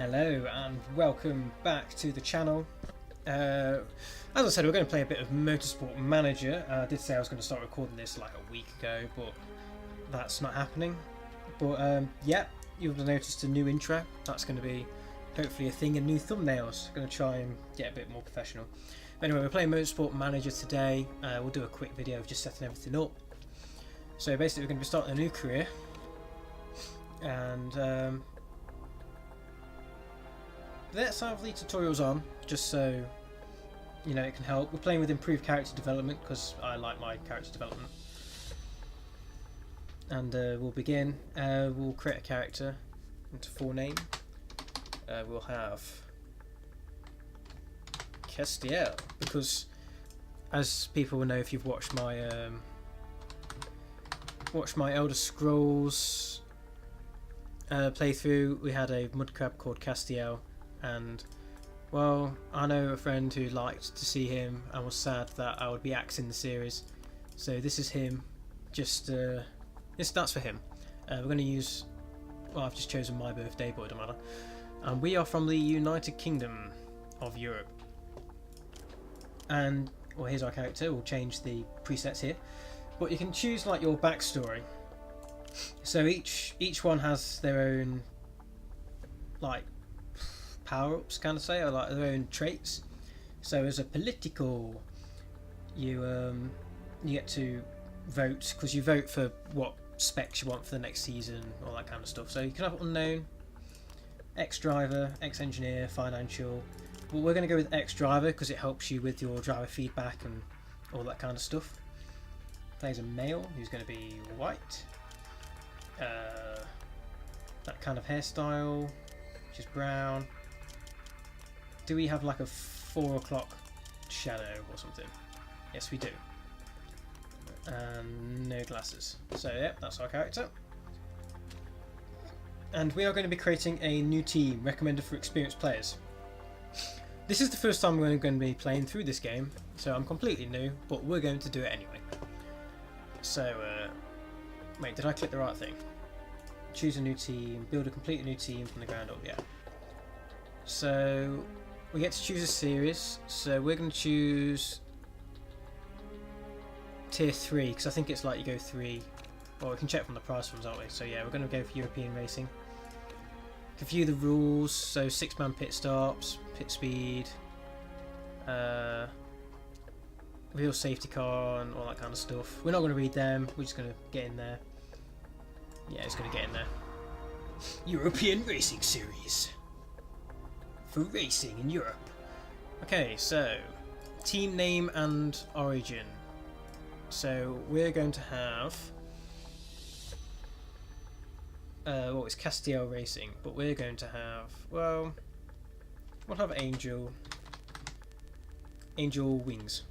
Hello and welcome back to the channel. As I said, we're going to play a bit of Motorsport Manager. I did say I was going to start recording this like a week ago, but that's not happening. But yeah, you'll have noticed a new intro. That's going to be hopefully a thing, and new thumbnails. Going to try and get a bit more professional. But anyway, we're playing Motorsport Manager today. We'll do a quick video of just setting everything up. So basically we're going to be starting a new career. And let's have the tutorials on, just so you know it can help. We're playing with improved character development because I like my character development. And we'll begin. We'll create a character into full name. We'll have Castiel, because as people will know if you've watched my Elder Scrolls playthrough, we had a mud crab called Castiel. And well, I know a friend who liked to see him and was sad that I would be axing the series. So this is him. Just that's for him. We're going to use. Well, I've just chosen my birthday, but it doesn't matter. And we are from the United Kingdom of Europe. And well, here's our character. We'll change the presets here, but you can choose like your backstory. So each one has their own like power-ups, kind of say, or like their own traits. So as a political, you get to vote, because you vote for what specs you want for the next season, all that kind of stuff. So you can have unknown, ex-driver, ex-engineer, financial. But we're going to go with ex-driver because it helps you with your driver feedback and all that kind of stuff. Plays a male who's going to be white. That kind of hairstyle, which is brown. Do we have like a 4 o'clock shadow or something? Yes, we do. And no glasses. So yeah, that's our character. And we are going to be creating a new team recommended for experienced players. This is the first time we're going to be playing through this game, so I'm completely new, but we're going to do it anyway. So, wait, did I click the right thing? Choose a new team, build a completely new team from the ground up, yeah. So we get to choose a series, so we're going to choose tier 3, because I think it's like you go 3, well we can check from the price ones, aren't we? So yeah, we're going to go for European racing. Can view the rules, so 6-man pit stops, pit speed, real safety car and all that kind of stuff. We're not going to read them, we're just going to get in there. Yeah, it's going to get in there. European Racing Series. For racing in Europe. Okay, so team name and origin. So we're going to have well, it's Castiel Racing, but we're going to have, well, we'll have Angel Wings.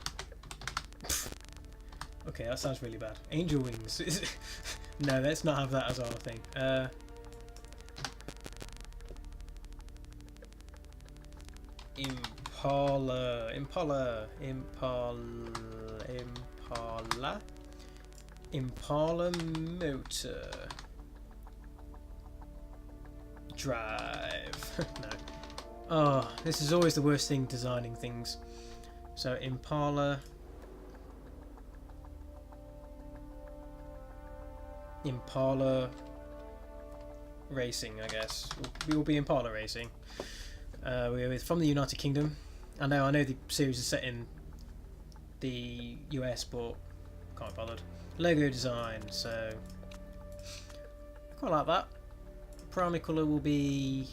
Okay, that sounds really bad. Angel Wings. No, let's not have that as our thing. Impala motor drive. No. Oh, this is always the worst thing, designing things. So Impala Racing, I guess. We will be Impala Racing. We're from the United Kingdom. I know the series is set in the US, but can't be bothered. Logo design, so quite like that. Primary colour will be,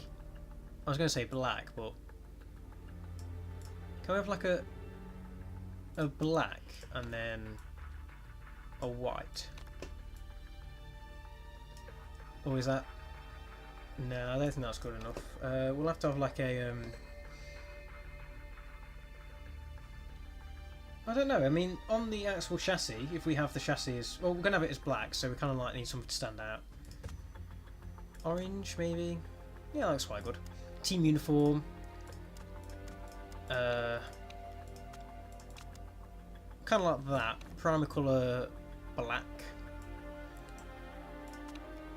I was going to say black, but can we have like a black and then a white? Or is that? No, I don't think that's good enough. We'll have to have like a I don't know, I mean, on the actual chassis, if we have the chassis as, well, we're going to have it as black, so we kind of like need something to stand out. Orange, maybe? Yeah, that looks quite good. Team uniform. Kind of like that. Primary colour black.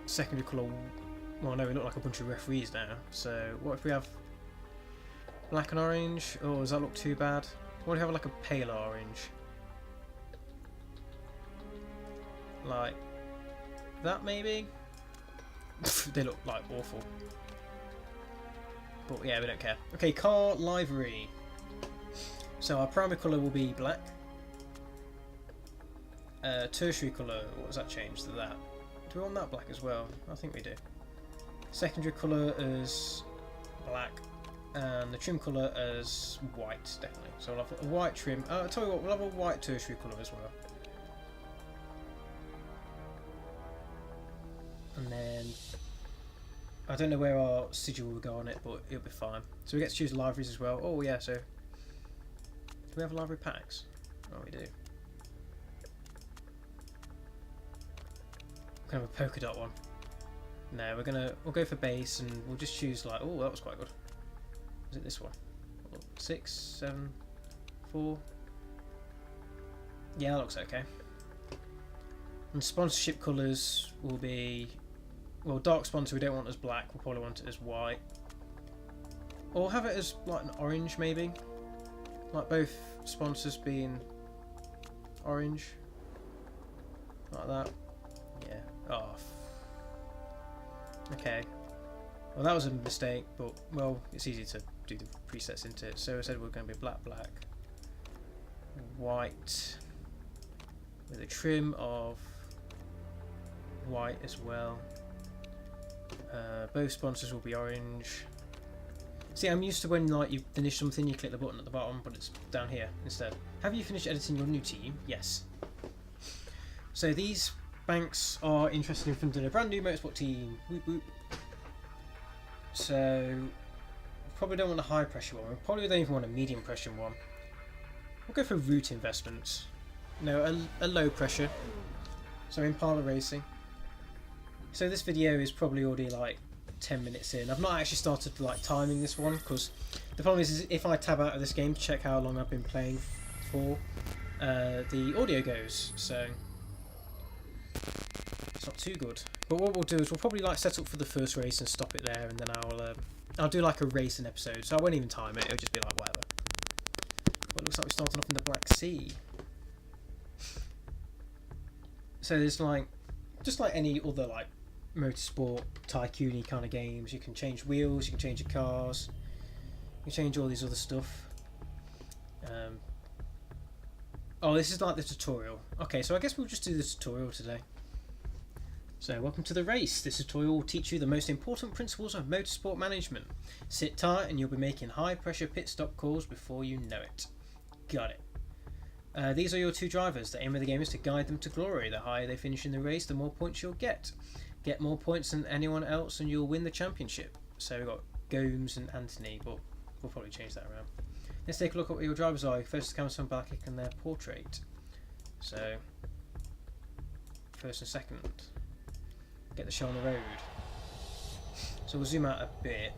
Secondary colour Well, no, we look like a bunch of referees now. So what if we have black and orange? Oh, does that look too bad? What if we have like a pale orange? Like that maybe? They look like awful. But yeah, we don't care. Okay, car livery. So our primary colour will be black. Tertiary colour, what does that change to that? Do we want that black as well? I think we do. Secondary colour is black. And the trim colour is white, definitely. So we'll have a white trim. I'll tell you what, we'll have a white tertiary colour as well. And then I don't know where our sigil will go on it, but it'll be fine. So we get to choose liveries as well. Oh yeah, so do we have livery packs? Oh, we do. We can have a polka dot one. No, we'll go for base and we'll just choose like, oh, that was quite good. Is it this one? 6, 7, 4. Yeah, that looks okay. And sponsorship colours will be, well, dark sponsor we don't want as black, we'll probably want it as white. Or have it as like an orange maybe. Like both sponsors being orange. Like that. Yeah. Oh. Okay. Well, that was a mistake, but well, it's easy to do the presets into it. So I said we're going to be black, black, white, with a trim of white as well. Both sponsors will be orange. See, I'm used to when like you finish something, you click the button at the bottom, but it's down here instead. Have you finished editing your new team? Yes. So these banks are interested in funding a brand new motorsport team. Whoop whoop. So probably don't want a high pressure one. We probably don't even want a medium pressure one. We'll go for route investments. No, a low pressure. So Impala Racing. So this video is probably already like 10 minutes in. I've not actually started like timing this one because the problem is if I tab out of this game to check how long I've been playing for, the audio goes. So it's not too good. But what we'll do is we'll probably like set up for the first race and stop it there, and then I'll do like a racing episode. So I won't even time it. It'll just be like whatever. But it looks like we're starting off in the Black Sea. So there's like just like any other like motorsport tycoon-y kind of games. You can change wheels, you can change your cars, you can change all these other stuff. Oh, this is like the tutorial. Okay, so I guess we'll just do the tutorial today. So welcome to the race. This tutorial will teach you the most important principles of motorsport management. Sit tight and you'll be making high pressure pit stop calls before you know it. Got it. These are your two drivers. The aim of the game is to guide them to glory. The higher they finish in the race, the more points you'll get. Get more points than anyone else and you'll win the championship. So we've got Gomes and Anthony, but we'll probably change that around. Let's take a look at what your drivers are. First comes from Balkic and their portrait. So first and second. Get the show on the road. So we'll zoom out a bit.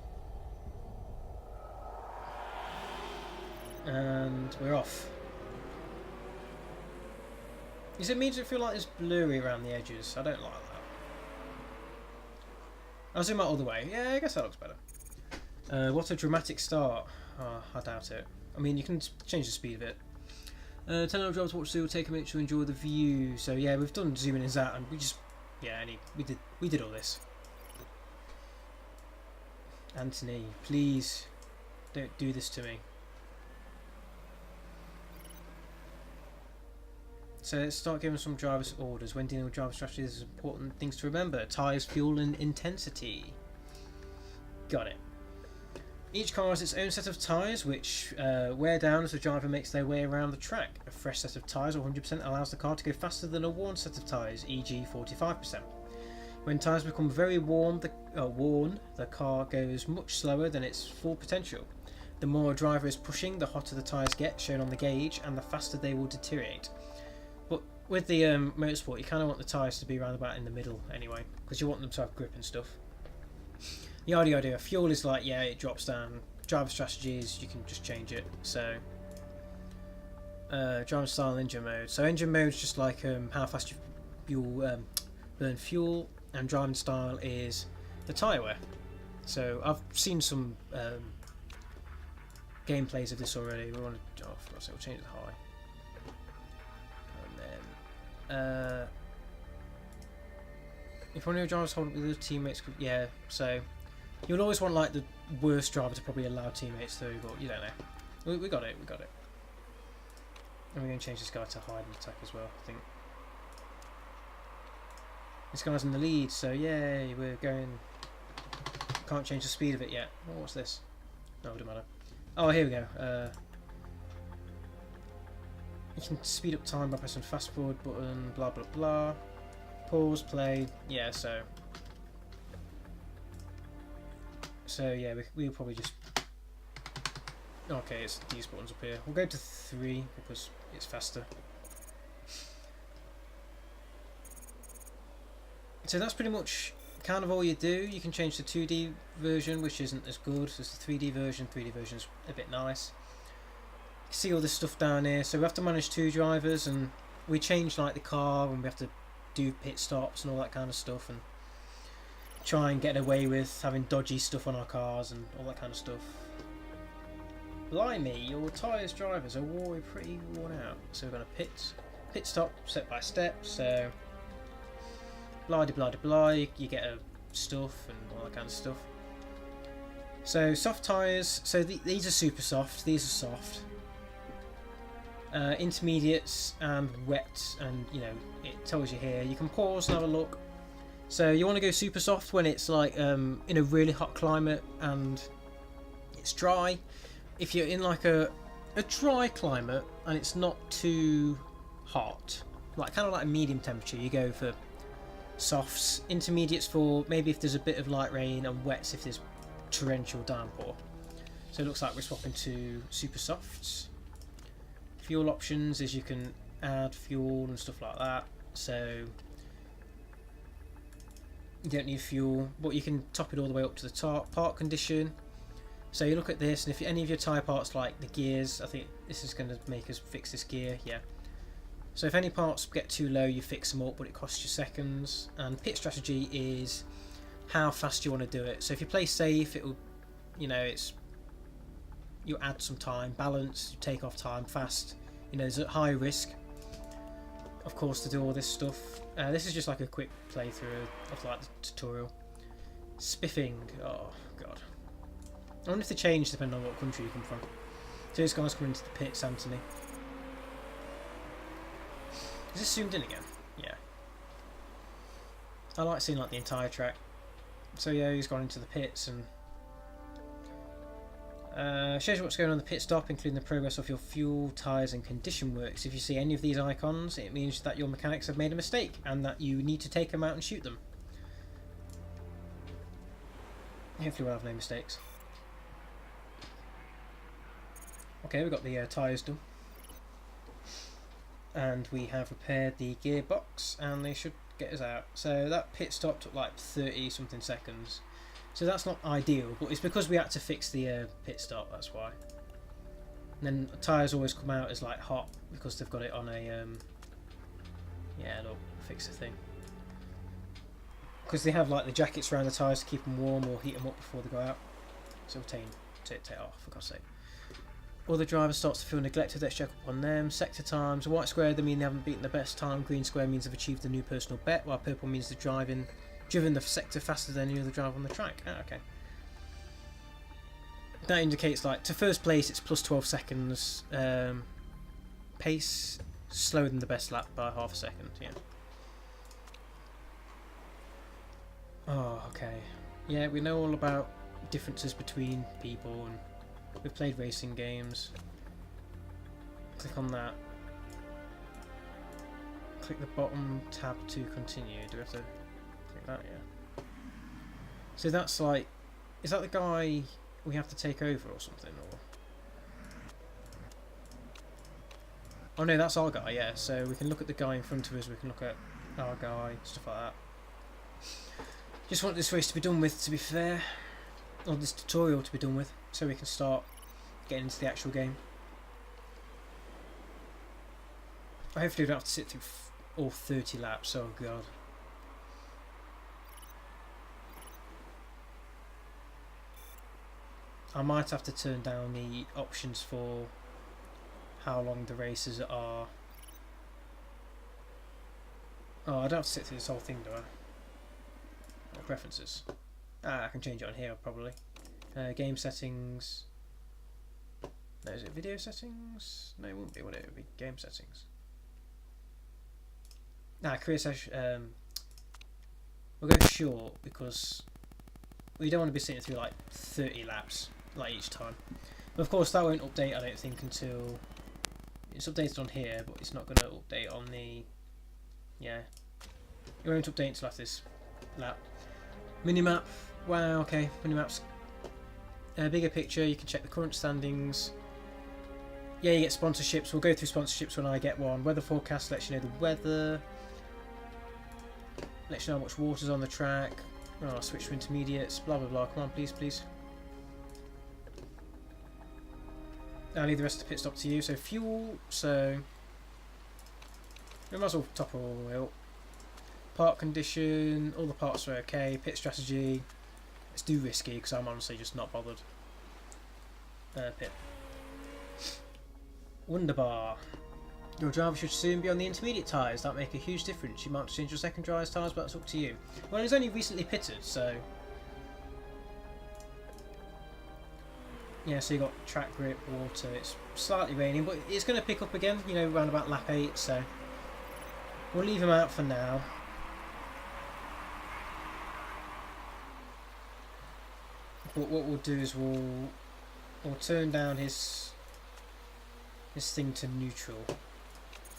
And we're off. Is it me to feel like it's blurry around the edges? I don't like that. I'll zoom out all the way. Yeah, I guess that looks better. What a dramatic start. Oh, I doubt it. I mean, you can change the speed of it. 10 other jobs to watch, so we'll take a minute to enjoy the view. So yeah, we've done zooming in out, and we just we did all this. Anthony, please don't do this to me. So let's start giving some drivers orders. When dealing with driver strategy, there's important things to remember. Tyres, fuel and intensity. Got it. Each car has its own set of tyres which wear down as the driver makes their way around the track. A fresh set of tyres, or 100%, allows the car to go faster than a worn set of tyres, e.g. 45%. When tyres become very worn, the car goes much slower than its full potential. The more a driver is pushing, the hotter the tyres get, shown on the gauge, and the faster they will deteriorate. But with the motorsport, you kind of want the tyres to be around about in the middle anyway, because you want them to have grip and stuff. Yada yada. Fuel is like, yeah, it drops down. Driver strategies, you can just change it. So driver style, engine mode. So engine mode is just like how fast you'll burn fuel, and driving style is the tyre wear. So I've seen some gameplays of this already. We want to, oh, for God's sake, we'll change it to high. And then if one of your drivers hold up with other teammates, yeah. So you'll always want like the worst driver to probably allow teammates through, but you don't know. We got it. We got it. And we're going to change this guy to hide and attack as well, I think. This guy's in the lead, so yay, we're going... Can't change the speed of it yet. Oh, what's this? No, it doesn't matter. Oh, here we go. You can speed up time by pressing fast forward button, blah blah blah. Pause, play, yeah, so... So yeah, we'll probably just... Okay, it's these buttons up here. We'll go to 3 because it's faster. So that's pretty much kind of all you do. You can change the 2D version, which isn't as good as the 3D version. 3D version's a bit nice. You can see all this stuff down here. So we have to manage 2 drivers, and we change like the car, and we have to do pit stops and all that kind of stuff, and try and get away with having dodgy stuff on our cars and all that kind of stuff. Blimey, your tyres drivers are pretty worn out. So we're going to pit stop step by step. So blah de blah de blah. You get stuff and all that kind of stuff. So soft tyres. So these are super soft. These are soft. Intermediates and wet, and you know it tells you here. You can pause and have a look. So you want to go super soft when it's like in a really hot climate and it's dry. If you're in like a dry climate and it's not too hot, like kind of like a medium temperature, you go for softs. Intermediates for maybe if there's a bit of light rain, and wets if there's torrential downpour. So it looks like we're swapping to super softs. Fuel options is you can add fuel and stuff like that. So you don't need fuel, but you can top it all the way up to the top. Part condition. So you look at this, and if any of your tyre parts, like the gears, I think this is going to make us fix this gear, yeah. So if any parts get too low, you fix them up, but it costs you seconds. And pit strategy is how fast you want to do it. So if you play safe, it'll, you know, you add some time. Balance, you take off time. Fast, you know, there's a high risk, of course, to do all this stuff. This is just like a quick playthrough of like the tutorial. Spiffing, oh god. I wonder if they change depending on what country you come from. So this guy's coming into the pits, Anthony. Is this zoomed in again? Yeah. I like seeing like the entire track. So yeah, he's gone into the pits and shows you what's going on in the pit stop, including the progress of your fuel, tyres and condition works. If you see any of these icons, it means that your mechanics have made a mistake and that you need to take them out and shoot them. Hopefully we'll have no mistakes. Okay, we've got the tyres done. And we have repaired the gearbox, and they should get us out. So that pit stop took like 30 something seconds. So that's not ideal, but it's because we had to fix the pit stop, that's why. And then the tyres always come out as like hot because they've got it on a yeah, they'll fix the thing. Because they have like the jackets around the tyres to keep them warm or heat them up before they go out. So we'll take it off, for God's sake. Other drivers starts to feel neglected, let's check up on them. Sector times, white square, they mean they haven't beaten the best time. Green square means they've achieved a new personal bet, while purple means they're driven the sector faster than any other driver on the track. Ah, okay. That indicates like to first place it's plus 12 seconds. Pace slower than the best lap by half a second, yeah. Oh, okay. Yeah, we know all about differences between people, and we've played racing games. Click on that. Click the bottom tab to continue. Do we have to click that? Yeah. So that's like, is that the guy we have to take over or something? Or oh no, that's our guy. Yeah. So we can look at the guy in front of us. We can look at our guy, stuff like that. Just want this race to be done with, to be fair, or this tutorial to be done with, so we can start getting into the actual game. Hopefully we don't have to sit through all 30 laps, oh god. I might have to turn down the options for how long the races are. Oh, I don't have to sit through this whole thing, do I? Preferences. I can change it on here probably. Game settings. No, is it video settings? No, it wouldn't be, would it? It would be game settings. Career session. We'll go short because we don't want to be sitting through like 30 laps like each time. But of course that won't update, I don't think, until it's updated on here, but it's not going to update on the it won't update until after this lap. Minimap. Wow, okay, minimap's bigger picture. You can check the current standings. Yeah, you get sponsorships. We'll go through sponsorships when I get one. Weather forecast lets you know the weather. Lets you know how much water's on the track. Oh, switch to intermediates. Blah blah blah. Come on, please, please. I'll leave the rest of the pit stop to you. So fuel. So we might as well top all oil. Part condition. All the parts are okay. Pit strategy. Let's do risky because I'm honestly just not bothered. Pit. Wunderbar. Your driver should soon be on the intermediate tyres. That make a huge difference. You might have to change your second driver's tyres, but that's up to you. Well, he's only recently pitted, so yeah. So you got track grip, water. It's slightly raining, but it's going to pick up again. You know, around about lap 8. So we'll leave him out for now. But what we'll do is we'll turn down his thing to neutral.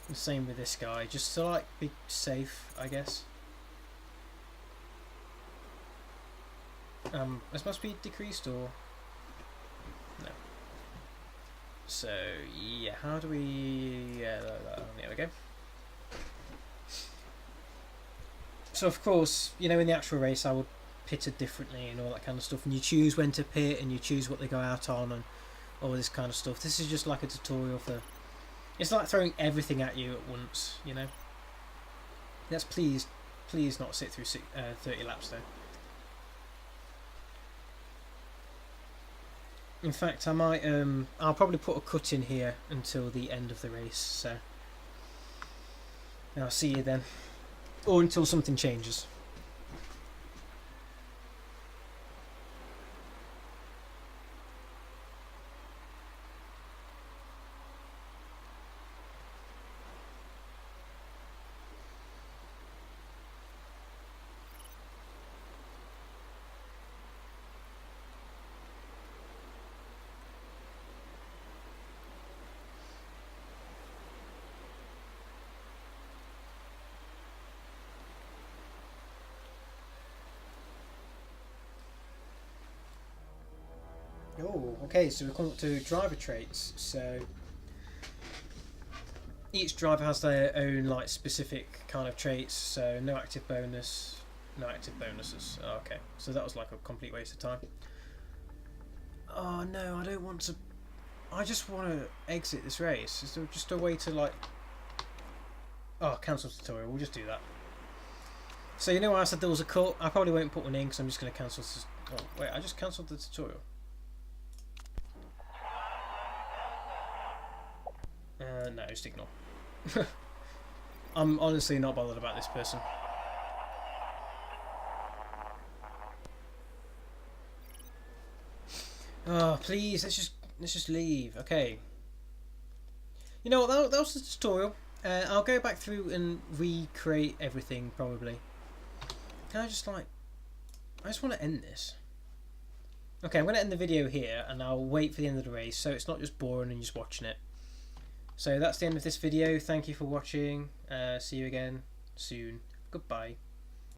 The same with this guy, just to like be safe, I guess. This must be decreased or no. So yeah, how do we? There we go. So of course, you know, in the actual race, I would pit it differently and all that kind of stuff, and you choose when to pit and you choose what they go out on and all this kind of stuff. This is just like a tutorial for. It's like throwing everything at you at once, you know. Let's please not sit through 30 laps though. In fact, I might. I'll probably put a cut in here until the end of the race. So I'll see you then, or until something changes. Oh, okay, so we come up to driver traits. So each driver has their own like specific kind of traits. So no active bonus, no active bonuses. Oh, okay, so that was like a complete waste of time. Oh no, I don't want to. I just want to exit this race. Is there just a way to like? Oh, cancel tutorial. We'll just do that. So you know, I said there was a cut. I probably won't put one in because I'm just going to cancel this. Oh wait, I just cancelled the tutorial. No, just ignore. I'm honestly not bothered about this person. Oh, please, let's just leave. Okay. You know what? That was the tutorial. I'll go back through and recreate everything probably. Can I just like? I just want to end this. Okay, I'm going to end the video here, and I'll wait for the end of the race, so it's not just boring and just watching it. So that's the end of this video. Thank you for watching. See you again soon. Goodbye.